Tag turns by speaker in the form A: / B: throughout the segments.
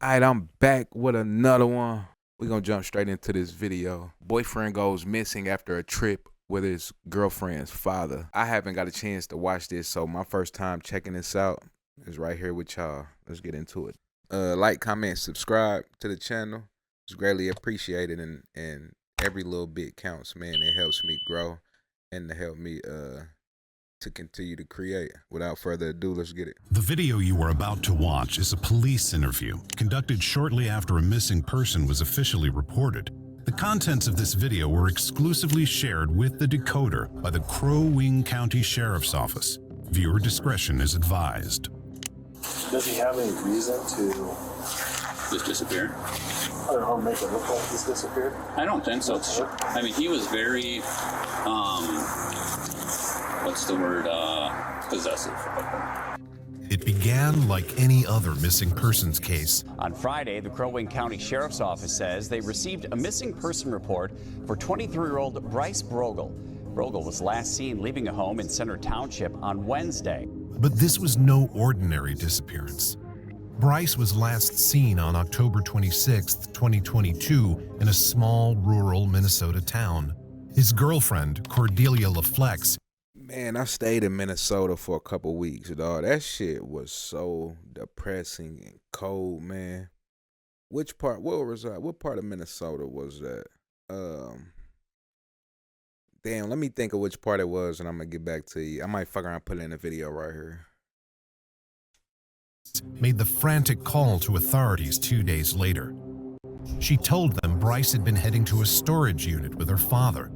A: Alright, I'm back with another one. We're gonna jump straight into this video. Boyfriend goes missing after a trip with his girlfriend's father. I haven't got a chance to watch this, so my first time checking this out is right here with y'all. Let's get into it. Like, comment, subscribe to the channel. It's greatly appreciated, and every little bit counts, man. It helps me grow and to help me to continue to create. Without further ado, let's get it.
B: The video you are about to watch is a police interview conducted shortly after a missing person was officially reported. The contents of this video were exclusively shared with the decoder by the Crow Wing County Sheriff's Office. Viewer discretion is advised.
C: Does he have any reason to
D: just disappeared?
C: or make it look like he's disappeared?
D: I don't think so. I mean, he was very, what's the word, possessive.
B: It began like any other missing persons case.
E: On Friday, the Crow Wing County Sheriff's Office says they received a missing person report for 23-year-old Bryce Brogle. Brogle was last seen leaving a home in Center Township on Wednesday.
B: But this was no ordinary disappearance. Bryce was last seen on October 26, 2022, in a small rural Minnesota town. His girlfriend, Cordelia LaFlex.
A: Man, I stayed in Minnesota for a couple weeks, dog. That shit was so depressing and cold, man. What part of Minnesota was that? Damn, let me think of which part it was, and I'm gonna get back to you. I might fuck around and put it in a video right here.
B: Made the frantic call to authorities 2 days later. She told them Bryce had been heading to a storage unit with her father.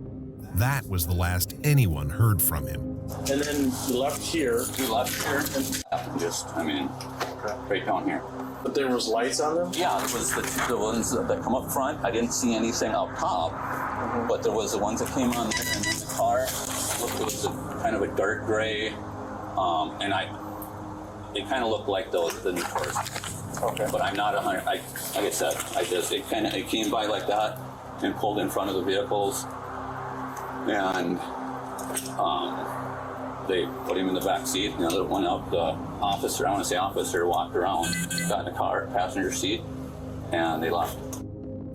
B: That was the last anyone heard from him.
C: And then you left here.
D: He left here and just, I mean, right down here.
C: But there was lights on them?
D: Yeah, it was the ones that come up front. I didn't see anything up top, but there was the ones that came on there, and then the car looked, it was kind of a dark gray, and it kind of looked like the new cars.
C: Okay.
D: But I'm not 100. Like I said, it came by like that and pulled in front of the vehicles, and they put him in the back seat. And the other one up, the officer, I want to say officer, walked around, got in the car, passenger seat, and they left.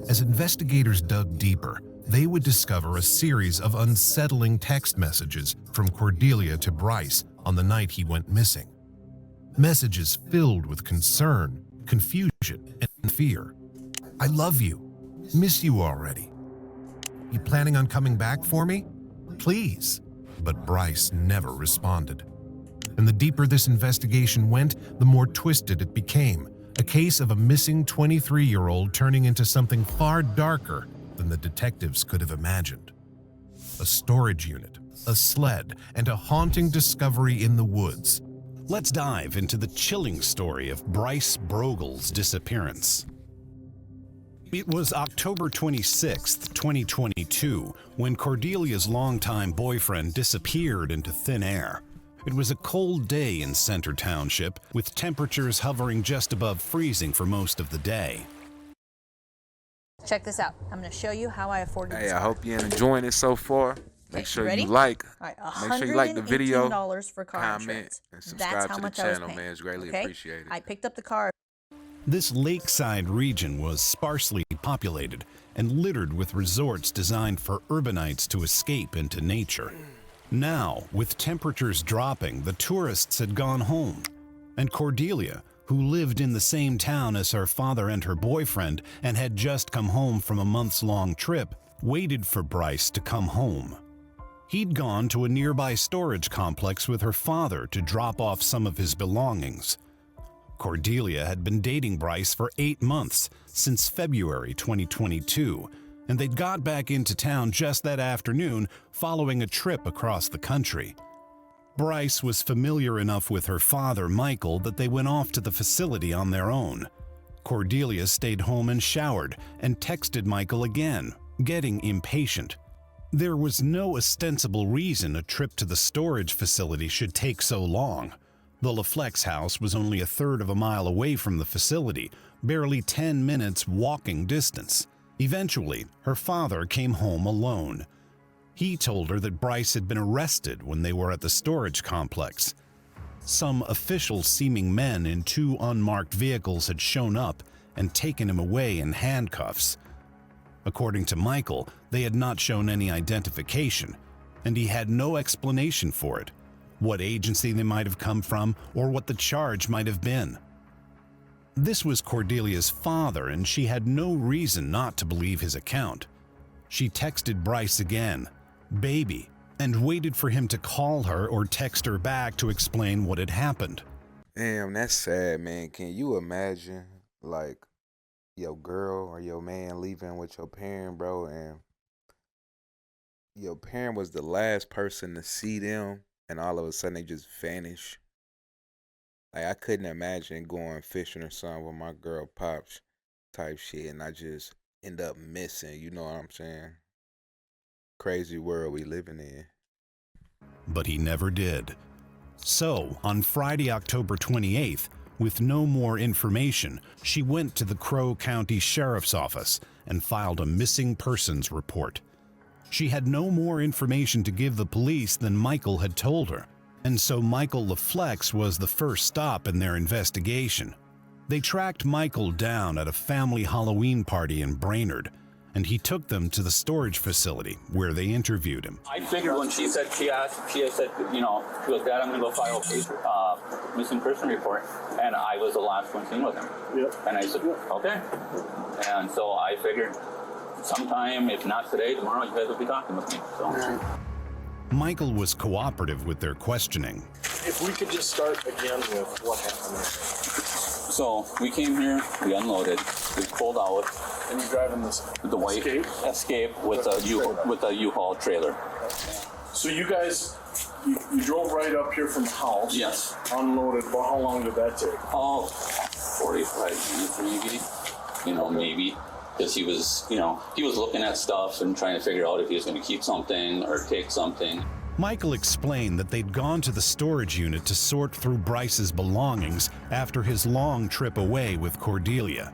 B: As investigators dug deeper, they would discover a series of unsettling text messages from Cordelia to Bryce on the night he went missing. Messages filled with concern, confusion, and fear. I love you. Miss you already. You planning on coming back for me? Please. But Bryce never responded. And the deeper this investigation went, the more twisted it became. A case of a missing 23-year-old turning into something far darker than the detectives could have imagined. A storage unit, a sled, and a haunting discovery in the woods. Let's dive into the chilling story of Bryce Brogle's disappearance. It was October 26, 2022, when Cordelia's longtime boyfriend disappeared into thin air. It was a cold day in Center Township, with temperatures hovering just above freezing for most of the day.
F: Check this out. I'm going to show you how I afforded this
A: Hey, I
F: car.
A: hope you're enjoying it so far. Make sure you like.
F: All right,
A: Make sure you like the video,
F: $118 for car
A: comment,
F: insurance.
A: and
F: That's
A: subscribe
F: how
A: to the
F: much I was
A: channel,
F: paying.
A: man. It's greatly
F: Okay?
A: appreciated.
F: I picked up the car.
B: This lakeside region was sparsely populated and littered with resorts designed for urbanites to escape into nature. Now, with temperatures dropping, the tourists had gone home, and Cordelia, who lived in the same town as her father and her boyfriend and had just come home from a months-long trip, waited for Bryce to come home. He'd gone to a nearby storage complex with her father to drop off some of his belongings. Cordelia had been dating Bryce for 8 months, since February 2022, and they'd got back into town just that afternoon following a trip across the country. Bryce was familiar enough with her father, Michael, that they went off to the facility on their own. Cordelia stayed home and showered and texted Michael again, getting impatient. There was no ostensible reason a trip to the storage facility should take so long. The LaFlex house was only a third of a mile away from the facility, barely 10 minutes walking distance. Eventually, her father came home alone. He told her that Bryce had been arrested when they were at the storage complex. Some official-seeming men in 2 unmarked vehicles had shown up and taken him away in handcuffs. According to Michael, they had not shown any identification, and he had no explanation for it, what agency they might have come from or what the charge might have been. This was Cordelia's father, and she had no reason not to believe his account. She texted Bryce again, "Baby," and waited for him to call her or text her back to explain what had happened.
A: Damn, that's sad, man. Can you imagine, like, your girl or your man leaving with your parent, bro, and your parent was the last person to see them, and all of a sudden they just vanish? Like, I couldn't imagine going fishing or something with my girl Pops type shit, and I just end up missing, you know what I'm saying? Crazy world we living in.
B: But he never did. So, on Friday, October 28th, with no more information, she went to the Crow County Sheriff's Office and filed a missing persons report. She had no more information to give the police than Michael had told her, and so Michael LaFlex was the first stop in their investigation. They tracked Michael down at a family Halloween party in Brainerd, and he took them to the storage facility where they interviewed him.
D: I figured when she had said, you know, she goes, "Dad, I'm going to go file a missing person report." And I was the last one seen with him.
C: Yep.
D: And I said, "Okay." And so I figured sometime, if not today, tomorrow, you guys will be talking with me. So.
B: Michael was cooperative with their questioning.
C: If we could just start again with what happened.
D: So we came here, we unloaded, we pulled out.
C: And you're driving this
D: The white Escape with a U-Haul trailer.
C: So you guys, you drove right up here from the house.
D: Yes.
C: Unloaded. Well, how long did that take?
D: Oh, 45 minutes maybe. You know, maybe. Because he was looking at stuff and trying to figure out if he was going to keep something or take something.
B: Michael explained that they'd gone to the storage unit to sort through Bryce's belongings after his long trip away with Cordelia.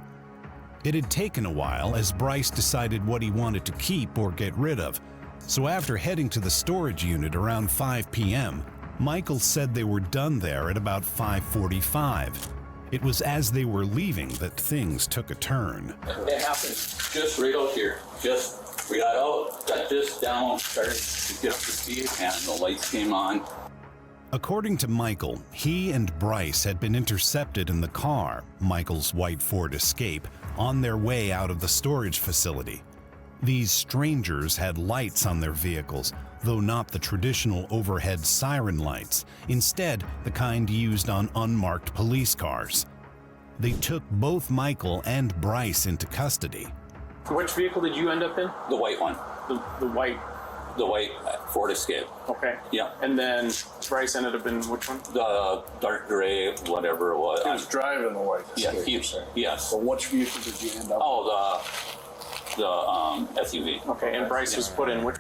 B: It had taken a while as Bryce decided what he wanted to keep or get rid of, so after heading to the storage unit around 5 p.m., Michael said they were done there at about 5:45. It was as they were leaving that things took a turn.
D: It happened just right out here. We got out, got this down, started to get up to speed, and the lights came on.
B: According to Michael, he and Bryce had been intercepted in the car, Michael's white Ford Escape, on their way out of the storage facility. These strangers had lights on their vehicles, though not the traditional overhead siren lights, instead the kind used on unmarked police cars. They took both Michael and Bryce into custody.
C: Which vehicle did you end up in?
D: The white one.
C: The white.
D: The white Ford Escape.
C: Okay.
D: Yeah.
C: And then Bryce ended up in which one?
D: The dark gray, whatever it was.
C: He was driving the white Escape.
D: Yeah, yes.
C: So which vehicle did you end up
D: the SUV.
C: Okay, and Bryce was put in which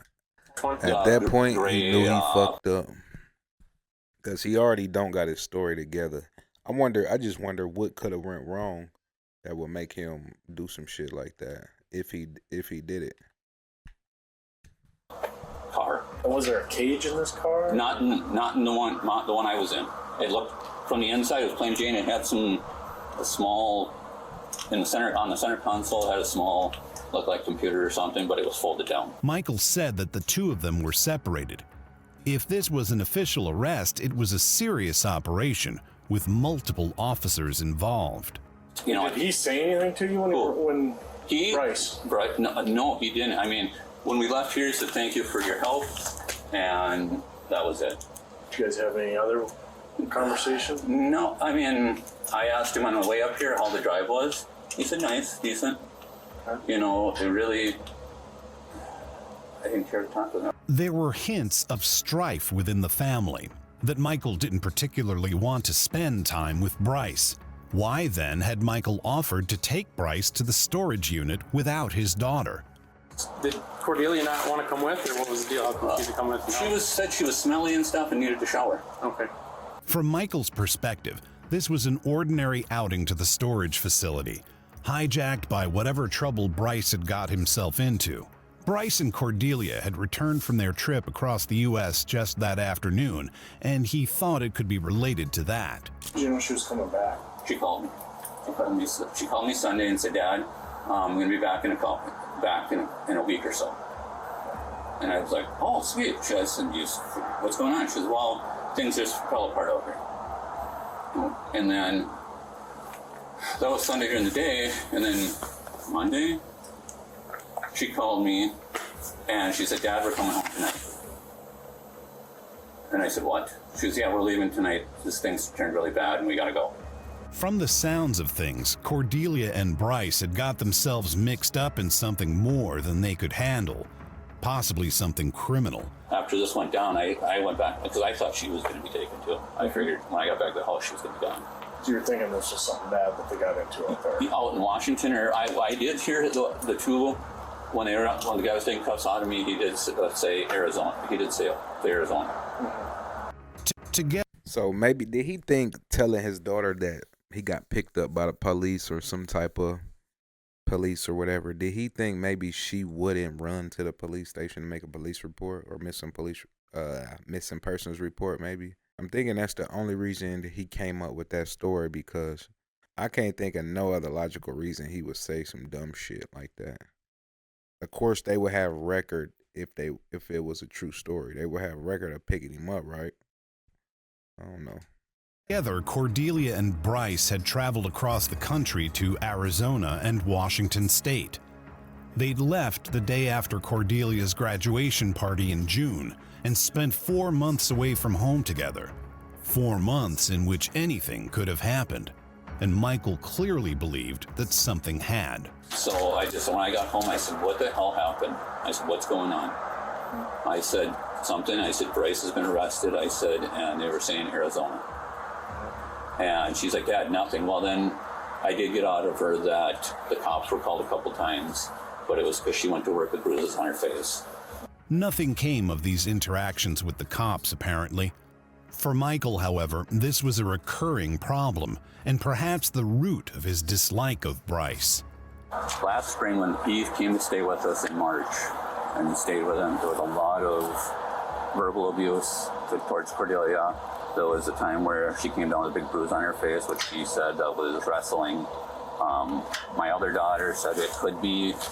C: one?
A: At that point,
D: gray,
A: he knew he fucked up. Because he already don't got his story together. I just wonder what could have went wrong that would make him do some shit like that, if he did it.
D: Car.
C: And was there a cage in this car?
D: Not in the one I was in. It looked from the inside, it was plain Jane. It had a small on the center console, had a small, looked like computer or something, but it was folded down.
B: Michael said that the two of them were separated. If this was an official arrest, it was a serious operation with multiple officers involved.
D: You know,
C: Did he say anything to you when Bryce?
D: No, he didn't. I mean, when we left here, he said thank you for your help, and that was it.
C: Did you guys have any other conversation?
D: No, I mean, I asked him on the way up here how the drive was. He said nice, decent.
C: Okay.
D: You know, I didn't care to talk with him.
B: There were hints of strife within the family, that Michael didn't particularly want to spend time with Bryce. Why then had Michael offered to take Bryce to the storage unit without his daughter?
C: Did Cordelia not want to come with, or what was the deal? How come she come with?
D: Said she was smelly and stuff and needed to shower.
C: Okay.
B: From Michael's perspective, this was an ordinary outing to the storage facility, hijacked by whatever trouble Bryce had got himself into. Bryce and Cordelia had returned from their trip across the U.S. just that afternoon, and he thought it could be related to that.
C: Did you know she was coming back?
D: She called me. She called me Sunday and said, Dad, I'm going to be back in a week or so. And I was like, oh, sweet. She said, what's going on? She said, well, things just fell apart over here. And then that was Sunday during the day. And then Monday, she called me and she said, Dad, we're coming home tonight. And I said, what? She goes, yeah, we're leaving tonight. This thing's turned really bad and we got to go.
B: From the sounds of things, Cordelia and Bryce had got themselves mixed up in something more than they could handle, possibly something criminal.
D: After this went down, I went back because I thought she was going to be taken too. I figured when I got back to the house, she was going to be gone.
C: So you're thinking there's just something bad that they got into out there?
D: Out in Washington, or I did hear the two, when the guy was taking cuffs out of me, he did say Arizona. He did say Arizona.
A: So maybe, did he think telling his daughter that he got picked up by the police or some type of police or whatever, did he think maybe she wouldn't run to the police station to make a police report or missing persons report? Maybe I'm thinking that's the only reason that he came up with that story, because I can't think of no other logical reason he would say some dumb shit like that. Of course they would have record if it was a true story. They would have record of picking him up, right? I don't know.
B: Together, Cordelia and Bryce had traveled across the country to Arizona and Washington State. They'd left the day after Cordelia's graduation party in June and spent 4 months away from home together. 4 months in which anything could have happened, and Michael clearly believed that something had.
D: So when I got home, I said, what the hell happened? I said, what's going on? I said something. I said, Bryce has been arrested. I said, and they were saying Arizona. And she's like, Dad, nothing. Well, then I did get out of her that the cops were called a couple times, but it was because she went to work with bruises on her face.
B: Nothing came of these interactions with the cops, apparently. For Michael, however, this was a recurring problem, and perhaps the root of his dislike of Bryce.
D: Last spring, when he came to stay with us in March, and we stayed with him, there was a lot of verbal abuse towards Cordelia. There was a time where she came down with a big bruise on her face, which she said was wrestling. My other daughter said it could be that.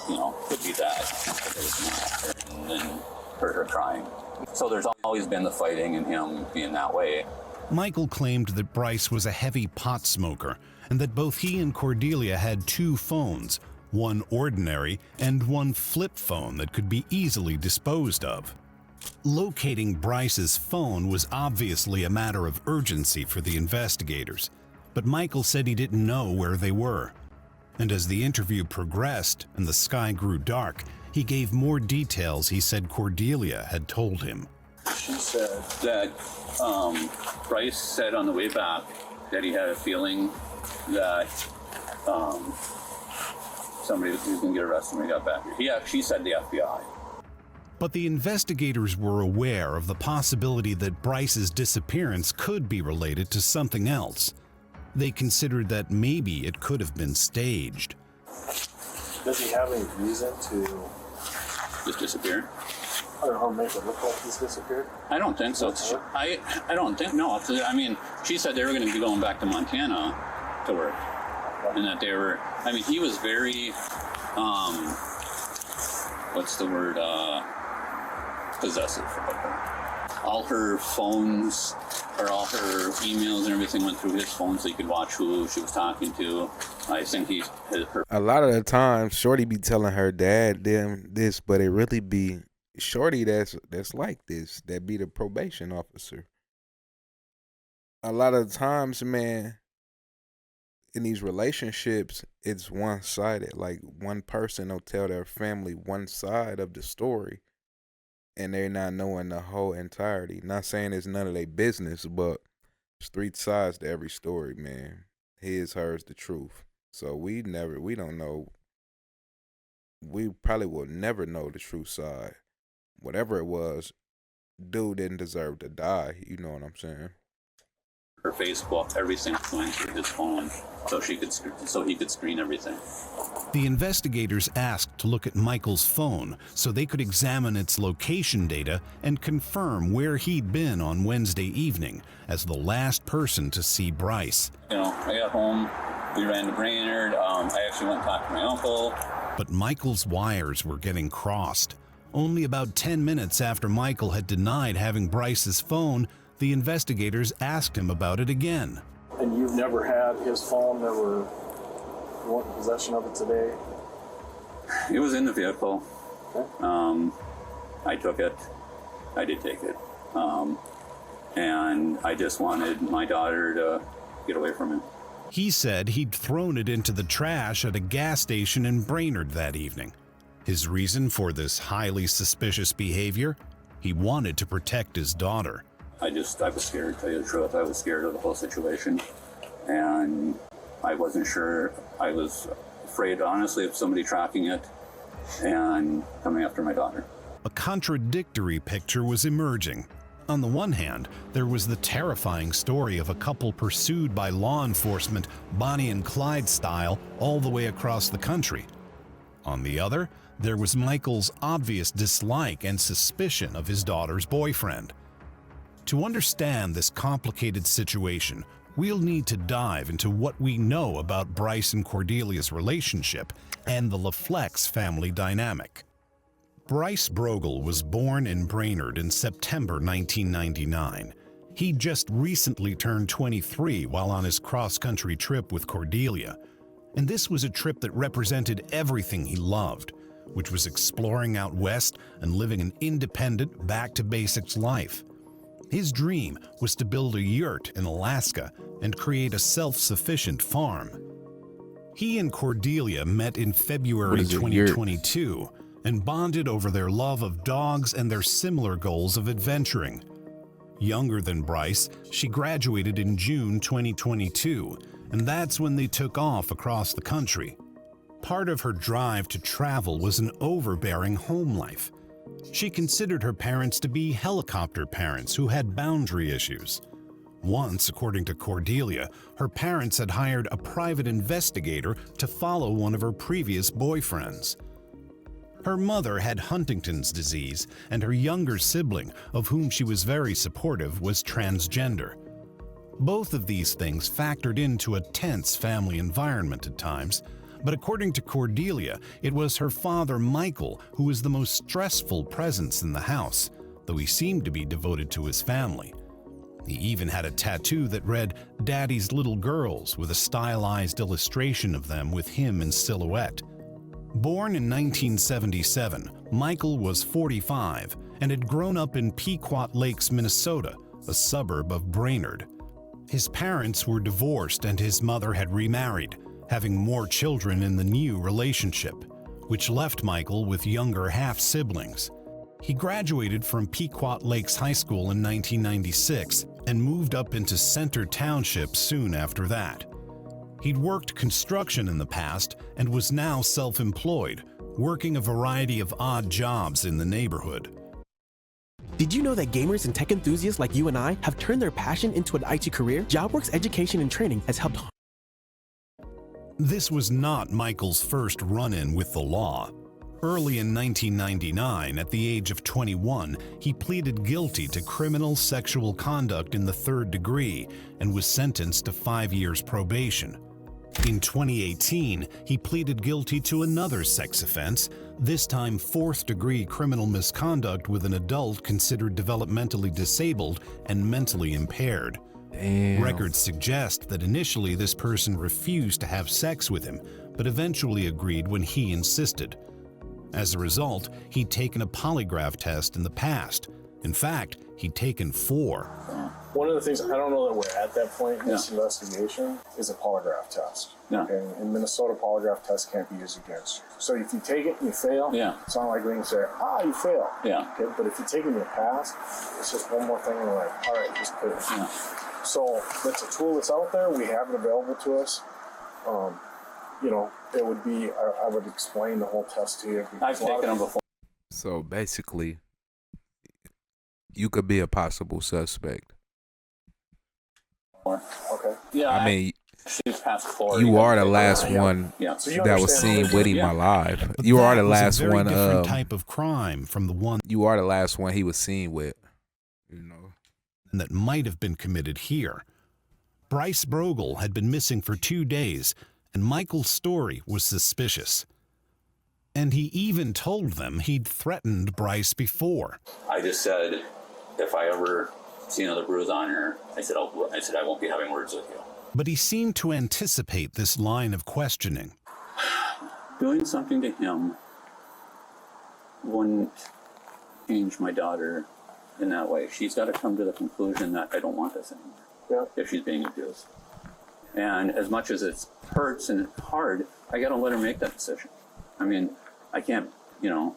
D: It was not. And then heard her crying. So there's always been the fighting and him being that way.
B: Michael claimed that Bryce was a heavy pot smoker and that both he and Cordelia had 2 phones, one ordinary and one flip phone that could be easily disposed of. Locating Bryce's phone was obviously a matter of urgency for the investigators, but Michael said he didn't know where they were. And as the interview progressed and the sky grew dark, he gave more details he said Cordelia had told him.
C: She said
D: that Bryce said on the way back that he had a feeling that somebody was going to get arrested when he got back here. She said the FBI.
B: But the investigators were aware of the possibility that Bryce's disappearance could be related to something else. They considered that maybe it could have been staged.
C: Does he have any reason to
D: Just disappear?
C: or make it look like he's disappeared?
D: I don't think so. I don't think, no. I mean, she said they were going to be going back to Montana to work. And that they were, I mean, he was very, what's the word, possessive of her. All her phones, or all her emails and everything went through his phone so he could watch who she was talking to. I think
A: a lot of the time, Shorty be telling her dad them this, but it really be Shorty that's like this, that be the probation officer. A lot of the times, man, in these relationships, it's one-sided. Like, one person will tell their family one side of the story, and they're not knowing the whole entirety. Not saying it's none of their business, but there's 3 sides to every story, man. His, hers, the truth. So we don't know. We probably will never know the true side. Whatever it was, dude didn't deserve to die. You know what I'm saying?
D: her Facebook, everything went through his phone, so he could screen everything.
B: The investigators asked to look at Michael's phone so they could examine its location data and confirm where he'd been on Wednesday evening as the last person to see Bryce.
D: You know, I got home We ran to Brainerd. I actually went and talked to my uncle.
B: But Michael's wires were getting crossed. Only about 10 minutes after Michael had denied having Bryce's phone, the investigators asked him about it again.
C: And you've never had his phone, never want possession of it today?
D: It was in the vehicle.
C: Okay.
D: I took it. I did take it. And I just wanted my daughter to get away from him.
B: He said he'd thrown it into the trash at a gas station in Brainerd that evening. His reason for this highly suspicious behavior? He wanted to protect his daughter.
D: I was scared, to tell you the truth. I was scared of the whole situation. And I wasn't sure. I was afraid, honestly, of somebody tracking it and coming after my daughter.
B: A contradictory picture was emerging. On the one hand, there was the terrifying story of a couple pursued by law enforcement, Bonnie and Clyde style, all the way across the country. On the other, there was Michael's obvious dislike and suspicion of his daughter's boyfriend. To understand this complicated situation, we'll need to dive into what we know about Bryce and Cordelia's relationship and the LaFlex family dynamic. Bryce Brogle was born in Brainerd in September 1999. He just recently turned 23 while on his cross-country trip with Cordelia. And this was a trip that represented everything he loved, which was exploring out west and living an independent, back-to-basics life. His dream was to build a yurt in Alaska and create a self-sufficient farm. He and Cordelia met in February 2022 and bonded over their love of dogs and their similar goals of adventuring. Younger than Bryce, she graduated in June 2022, and that's when they took off across the country. Part of her drive to travel was an overbearing home life. She considered her parents to be helicopter parents who had boundary issues. Once, according to Cordelia, her parents had hired a private investigator to follow one of her previous boyfriends. Her mother had Huntington's disease, and her younger sibling, of whom she was very supportive, was transgender. Both of these things factored into a tense family environment at times, but according to Cordelia, it was her father, Michael, who was the most stressful presence in the house, though he seemed to be devoted to his family. He even had a tattoo that read, "Daddy's Little Girls," with a stylized illustration of them with him in silhouette. Born in 1977, Michael was 45 and had grown up in Pequot Lakes, Minnesota, a suburb of Brainerd. His parents were divorced and his mother had remarried, having more children in the new relationship, which left Michael with younger half-siblings. He graduated from Pequot Lakes High School in 1996 and moved up into Center Township soon after that. He'd worked construction in the past and was now self-employed, working a variety of odd jobs in the neighborhood.
G: Did you know that gamers and tech enthusiasts like you and I have turned their passion into an IT career? JobWorks Education and Training has helped.
B: This was not Michael's first run-in with the law. Early in 1999, at the age of 21, he pleaded guilty to criminal sexual conduct in the third degree and was sentenced to 5 years probation. In 2018, he pleaded guilty to another sex offense, this time fourth-degree criminal misconduct with an adult considered developmentally disabled and mentally impaired.
A: Damn.
B: Records suggest that initially this person refused to have sex with him, but eventually agreed when he insisted. As a result, he'd taken a polygraph test in the past. In fact, he'd taken 4.
C: One of the things, I don't know that we're at that point in this investigation, is a polygraph test.
D: Yeah.
C: Okay? In Minnesota, polygraph tests can't be used against you. So if you take it and you fail, it's not like we can say, you failed.
D: Yeah.
C: Okay? But if you take it and you pass, it's just one more thing and we're like, all right, just put it.
D: Yeah.
C: So that's a tool that's out there. We have it available to us. It would be, I would explain the whole test to you.
D: I've taken them before.
A: So basically, you could be a possible suspect.
C: Okay.
D: Yeah.
A: I mean,
D: she's past 4.
A: you are the last one
D: Yeah.
C: So you
A: that was
C: understand
A: seen with him
D: Yeah.
A: alive.
B: But
A: You are
B: that
A: the
B: was
A: last
B: a very
A: one.
B: different type of crime from the one
A: You are the last one he was seen with.
B: that might have been committed here. Bryce Brogle had been missing for 2 days, and Michael's story was suspicious. And he even told them he'd threatened Bryce before.
D: I just said, if I ever see another bruise on her, I said I won't be having words with you.
B: But he seemed to anticipate this line of questioning.
D: Doing something to him wouldn't change my daughter in that way. She's got to come to the conclusion that I don't want this anymore, if she's being abused. And as much as it hurts and it's hard, I got to let her make that decision. I mean, I can't, you know.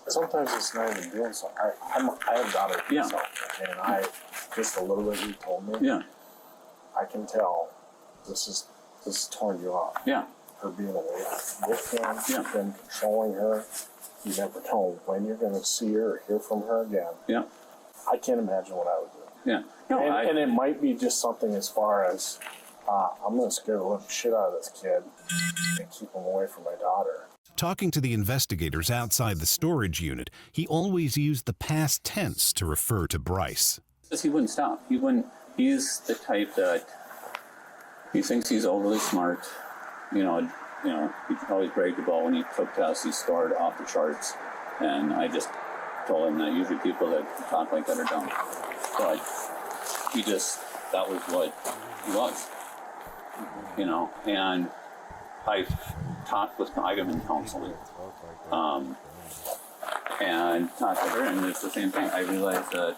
C: Sometimes it's not even doing something. I have daughters myself, and I, just a little bit you told me, I can tell this is torn you off.
D: Yeah.
C: Her being away with him, him controlling her. You never know when you're going to see her or hear from her again.
D: Yeah.
C: I can't imagine what I would do.
D: Yeah. No,
C: and it might be just something as far as, I'm going to scare the living shit out of this kid and keep him away from my daughter.
B: Talking to the investigators outside the storage unit, he always used the past tense to refer to Bryce.
D: He wouldn't stop. He's the type that he thinks he's overly smart. You know, he always bragged about when he took tests, he scored off the charts. And I just told him that usually people that talk like that are dumb. But that was what he was. You know, and I am in counseling, and talked to her, and it's the same thing. I realized that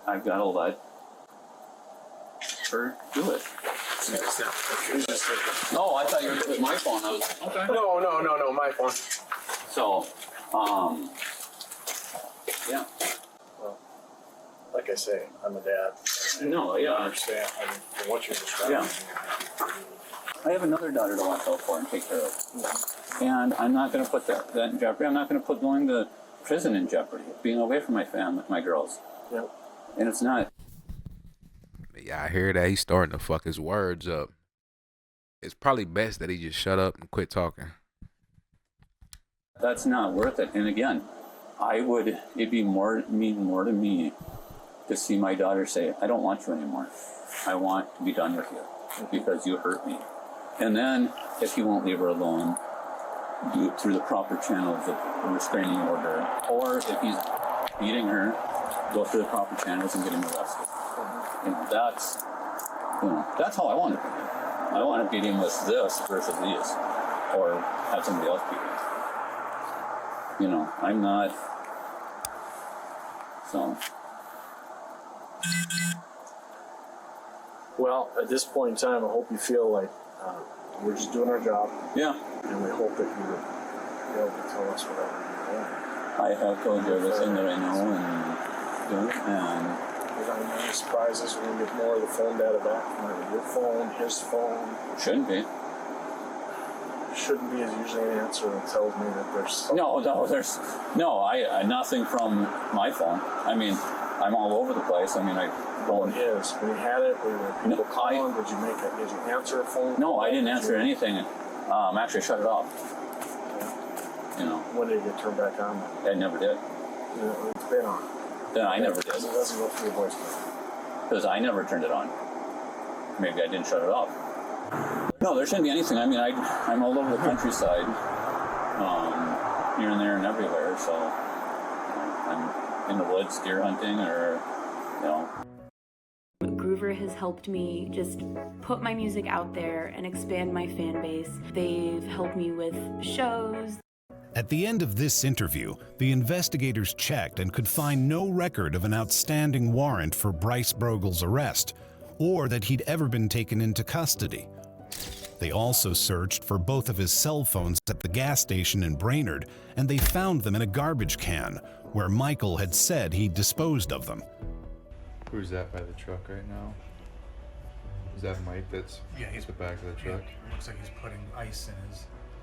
D: I've got to let her do it. No, I thought you were with my phone. I was okay.
C: No, my phone.
D: So, yeah.
C: Well, like I say, I'm a dad.
D: No, yeah,
C: I understand. I mean, from what you're describing.
D: I have another daughter to watch out for and take care of. And I'm not going to put that in jeopardy. I'm not going to put going to prison in jeopardy, being away from my family, my girls.
C: Yep.
D: And it's not.
A: Yeah, I hear that. He's starting to fuck his words up. It's probably best that he just shut up and quit talking.
D: That's not worth it. And again, it'd be mean more to me to see my daughter say, I don't want you anymore. I want to be done with you because you hurt me. And then, if he won't leave her alone, do it through the proper channels of a restraining order. Or if he's beating her, go through the proper channels and get him arrested. And that's how I want to beat him. I want to beat him with this versus these. Or have somebody else beat him. You know, I'm not. So.
C: Well, at this point in time, I hope you feel like we're just doing our job.
D: Yeah.
C: And we hope that you will be able to tell us whatever you want.
D: I have told you everything that I know and
C: Without any surprises, we're going to get more of the phone data back from either your phone, his phone.
D: Shouldn't be.
C: Shouldn't be is usually an answer that tells me that there's something.
D: I nothing from my phone. I mean, I'm all over the place. I mean, I go and
C: when you had it, were people calling? Did you answer a phone?
D: No, I didn't answer anything. Actually, shut it off.
C: Yeah.
D: You know.
C: When did it get turned back on?
D: I never did.
C: It's been on.
D: Then I never did.
C: It doesn't go through your voicemail.
D: Because I never turned it on. Maybe I didn't shut it off. No, there shouldn't be anything. I mean, I'm all over the countryside, here and there and everywhere. So I'm in the woods, deer hunting, or
H: Groover has helped me just put my music out there and expand my fan base. They've helped me with shows.
B: At the end of this interview, the investigators checked and could find no record of an outstanding warrant for Bryce Brogle's arrest, or that he'd ever been taken into custody. They also searched for both of his cell phones at the gas station in Brainerd, and they found them in a garbage can, where Michael had said he'd disposed of them.
I: Who's that by the truck right now? Is that Mike that's
J: he's
I: at the back of the truck?
J: Yeah, looks like he's putting ice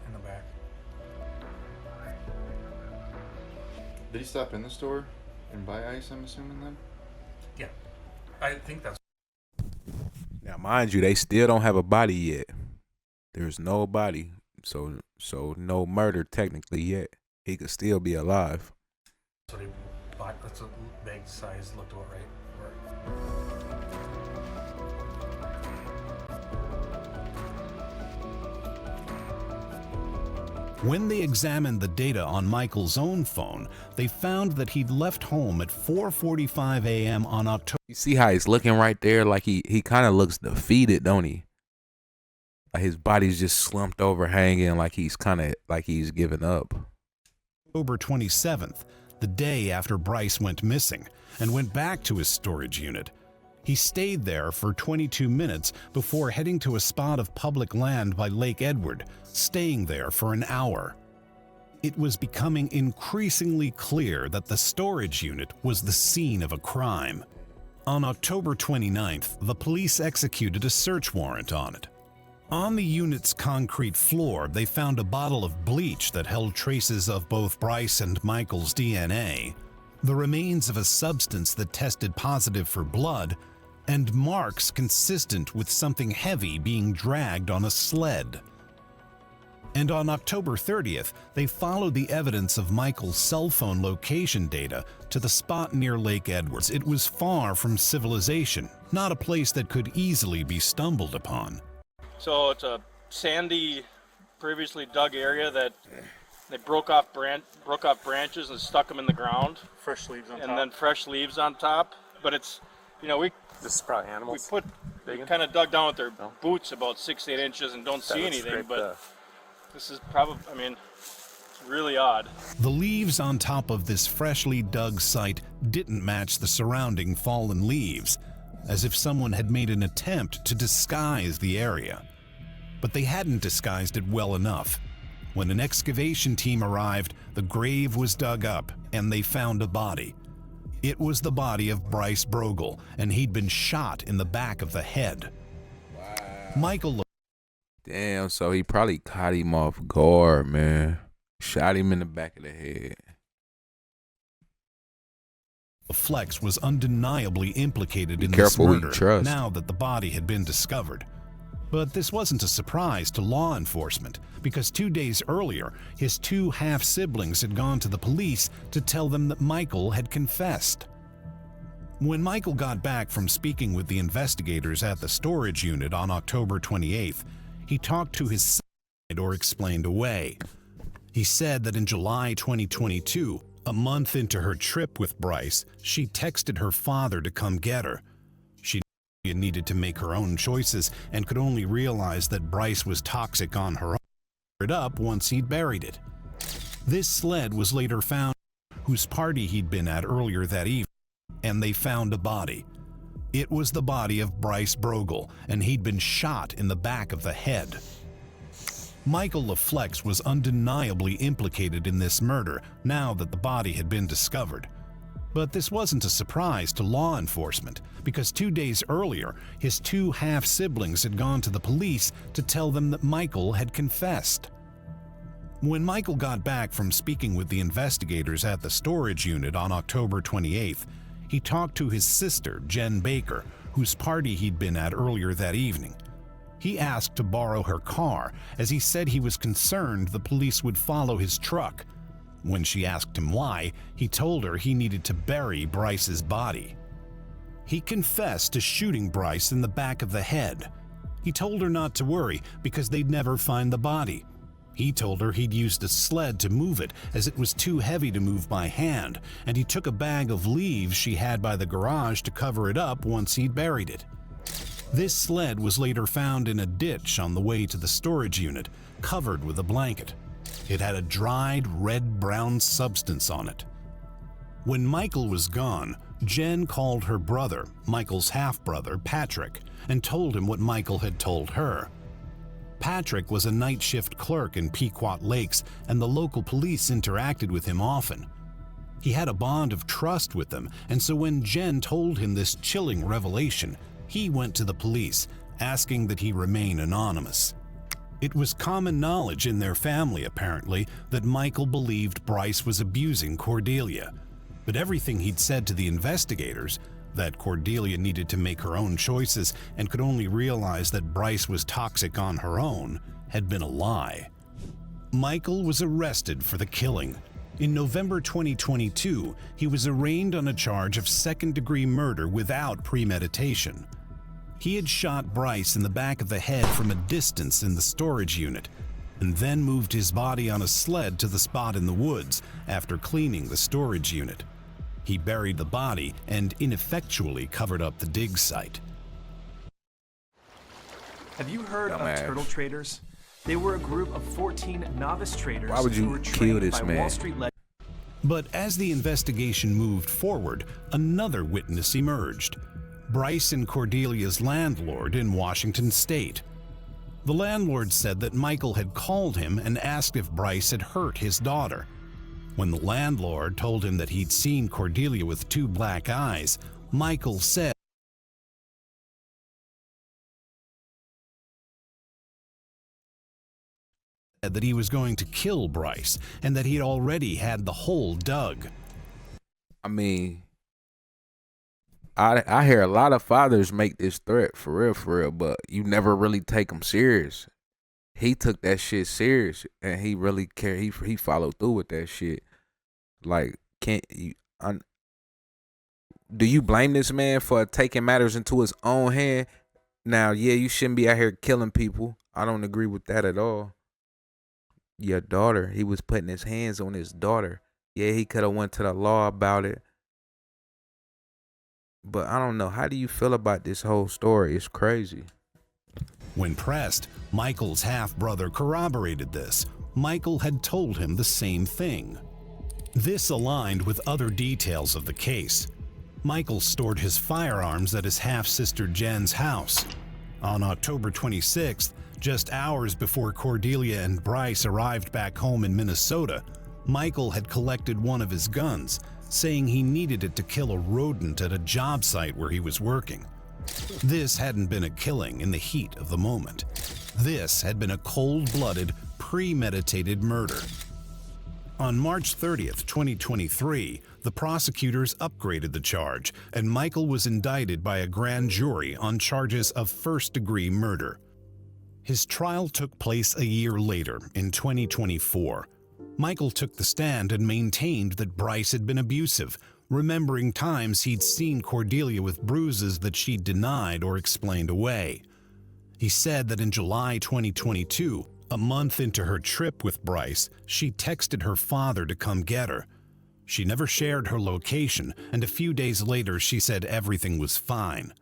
J: in the back.
I: Did he stop in the store and buy ice, I'm assuming then?
J: Yeah. I think that's...
A: Now, mind you, they still don't have a body yet. There's no body, so no murder technically yet. He could still be alive.
J: So they bought, that's a bag size, looked about right.
B: When they examined the data on Michael's own phone, they found that he'd left home at 4:45 a.m. on October.
A: You see how he's looking right there? Like he kind of looks defeated, don't he? Like his body's just slumped over, hanging, like he's giving up.
B: October 27th, the day after Bryce went missing, and went back to his storage unit. He stayed there for 22 minutes before heading to a spot of public land by Lake Edward, staying there for an hour. It was becoming increasingly clear that the storage unit was the scene of a crime. On October 29th, the police executed a search warrant on it. On the unit's concrete floor, they found a bottle of bleach that held traces of both Bryce and Michael's DNA, the remains of a substance that tested positive for blood, and marks consistent with something heavy being dragged on a sled. And on October 30th, they followed the evidence of Michael's cell phone location data to the spot near Lake Edwards. It was far from civilization, not a place that could easily be stumbled upon.
K: So it's a sandy, previously dug area that they broke off branches and stuck them in the ground.
C: Fresh leaves on top.
K: And then fresh leaves on top. But it's,
C: This is probably animals.
K: We kind of dug down with their boots about 6 to 8 inches and don't see anything, but this is probably, it's really odd.
B: The leaves on top of this freshly dug site didn't match the surrounding fallen leaves, as if someone had made an attempt to disguise the area. But they hadn't disguised it well enough. When an excavation team arrived, the grave was dug up and they found a body. It was the body of Bryce Brogle, and he'd been shot in the back of the head.
A: Wow.
B: Michael.
A: Damn, so he probably caught him off guard, man. Shot him in the back of the head.
B: LaFlex was undeniably implicated in this murder now that the body had been discovered. But this wasn't a surprise to law enforcement, because 2 days earlier, his two half-siblings had gone to the police to tell them that Michael had confessed. When Michael got back from speaking with the investigators at the storage unit on October 28th, he talked to his side or explained away. He said that in July 2022, a month into her trip with Bryce, she texted her father to come get her. She needed to make her own choices and could only realize that Bryce was toxic on her own. It up once he'd buried it. This sled was later found, whose party he'd been at earlier that evening, and they found a body. It was the body of Bryce Brogle, and he'd been shot in the back of the head. Michael LaFlex was undeniably implicated in this murder now that the body had been discovered. But this wasn't a surprise to law enforcement, because 2 days earlier, his two half-siblings had gone to the police to tell them that Michael had confessed. When Michael got back from speaking with the investigators at the storage unit on October 28th, he talked to his sister, Jen Baker, whose party he'd been at earlier that evening. He asked to borrow her car, as he said he was concerned the police would follow his truck. When she asked him why, he told her he needed to bury Bryce's body. He confessed to shooting Bryce in the back of the head. He told her not to worry because they'd never find the body. He told her he'd used a sled to move it as it was too heavy to move by hand, and he took a bag of leaves she had by the garage to cover it up once he'd buried it. This sled was later found in a ditch on the way to the storage unit, covered with a blanket. It had a dried red-brown substance on it. When Michael was gone, Jen called her brother, Michael's half-brother, Patrick, and told him what Michael had told her. Patrick was a night shift clerk in Pequot Lakes, and the local police interacted with him often. He had a bond of trust with them, and so when Jen told him this chilling revelation, he went to the police, asking that he remain anonymous. It was common knowledge in their family, apparently, that Michael believed Bryce was abusing Cordelia. But everything he'd said to the investigators, that Cordelia needed to make her own choices and could only realize that Bryce was toxic on her own, had been a lie. Michael was arrested for the killing. In November 2022, he was arraigned on a charge of second-degree murder without premeditation. He had shot Bryce in the back of the head from a distance in the storage unit. and then moved his body on a sled to the spot in the woods after cleaning the storage unit. He buried the body and ineffectually covered up the dig site.
L: Have you heard of turtle traders? They were a group of 14 novice traders
A: Why would you
L: who were
A: kill
L: trained
A: this
L: by
A: man?
L: Wall Street
B: But as the investigation moved forward, another witness emerged: Bryce and Cordelia's landlord in Washington State. The landlord said that Michael had called him and asked if Bryce had hurt his daughter. When the landlord told him that he'd seen Cordelia with 2 black eyes, Michael said that he was going to kill Bryce and that he'd already had the hole dug.
A: I mean, I hear a lot of fathers make this threat for real, but you never really take them serious. He took that shit serious, and he really cared. He followed through with that shit. Like, can't you? Do you blame this man for taking matters into his own hand? Now, yeah, you shouldn't be out here killing people. I don't agree with that at all. Your daughter, he was putting his hands on his daughter. Yeah, he could have went to the law about it. But I don't know. How do you feel about this whole story? It's crazy.
B: When pressed, Michael's half-brother corroborated this. Michael had told him the same thing. This aligned with other details of the case. Michael stored his firearms at his half-sister Jen's house. On October 26th, just hours before Cordelia and Bryce arrived back home in Minnesota, Michael had collected one of his guns, saying he needed it to kill a rodent at a job site where he was working. This hadn't been a killing in the heat of the moment. This had been a cold-blooded, premeditated murder. On March 30th, 2023, the prosecutors upgraded the charge, and Michael was indicted by a grand jury on charges of first-degree murder. His trial took place a year later, in 2024. Michael took the stand and maintained that Bryce had been abusive, remembering times he'd seen Cordelia with bruises that she denied or explained away. He said that in July 2022, a month into her trip with Bryce, she texted her father to come get her. She never shared her location, and a few days later she said everything was fine.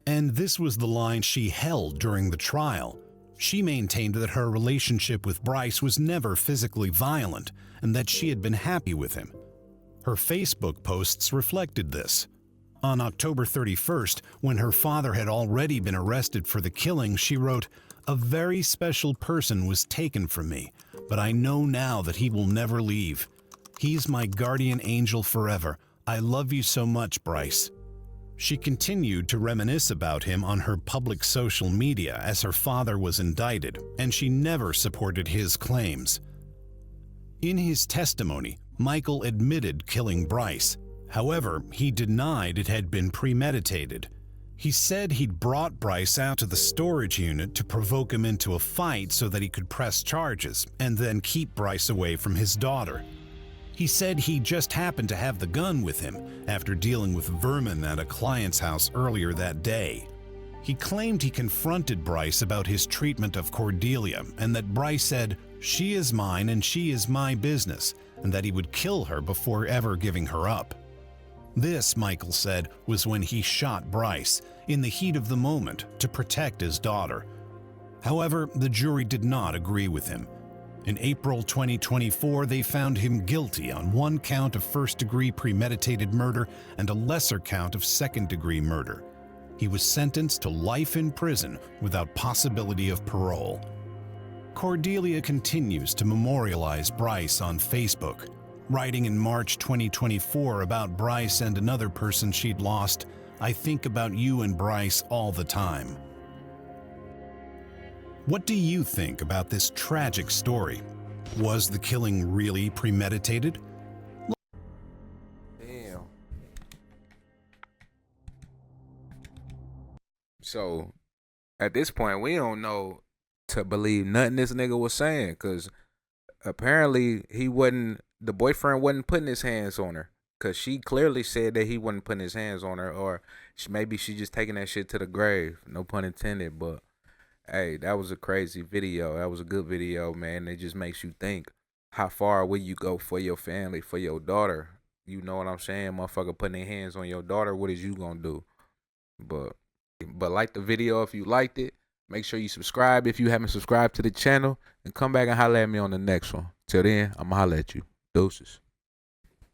B: And this was the line she held during the trial. She maintained that her relationship with Bryce was never physically violent and that she had been happy with him. Her Facebook posts reflected this. On October 31st, when her father had already been arrested for the killing, she wrote, "A very special person was taken from me, but I know now that he will never leave. He's my guardian angel forever. I love you so much, Bryce." She continued to reminisce about him on her public social media as her father was indicted, and she never supported his claims. In his testimony, Michael admitted killing Bryce. However, he denied it had been premeditated. He said he'd brought Bryce out to the storage unit to provoke him into a fight so that he could press charges and then keep Bryce away from his daughter. He said he just happened to have the gun with him after dealing with vermin at a client's house earlier that day. He claimed he confronted Bryce about his treatment of Cordelia and that Bryce said, "She is mine and she is my business," and that he would kill her before ever giving her up. This, Michael said, was when he shot Bryce, in the heat of the moment, to protect his daughter. However, the jury did not agree with him. In April 2024, they found him guilty on one count of first-degree premeditated murder and a lesser count of second-degree murder. He was sentenced to life in prison without possibility of parole. Cordelia continues to memorialize Bryce on Facebook, writing in March 2024 about Bryce and another person she'd lost, "I think about you and Bryce all the time." What do you think about this tragic story? Was the killing really premeditated?
A: Damn. So, at this point, we don't know to believe nothing this nigga was saying, because apparently the boyfriend wasn't putting his hands on her, because she clearly said that he wasn't putting his hands on her, or maybe she just taking that shit to the grave, no pun intended. But Hey, that was a crazy video. That was a good video, man. It just makes you think, how far will you go for your family, for your daughter? You know what I'm saying? Motherfucker putting their hands on your daughter, what is you gonna do? But like the video if you liked it. Make sure you subscribe if you haven't subscribed to the channel. And come back and holler at me on the next one. Till then, I'ma holler at you. Deuces.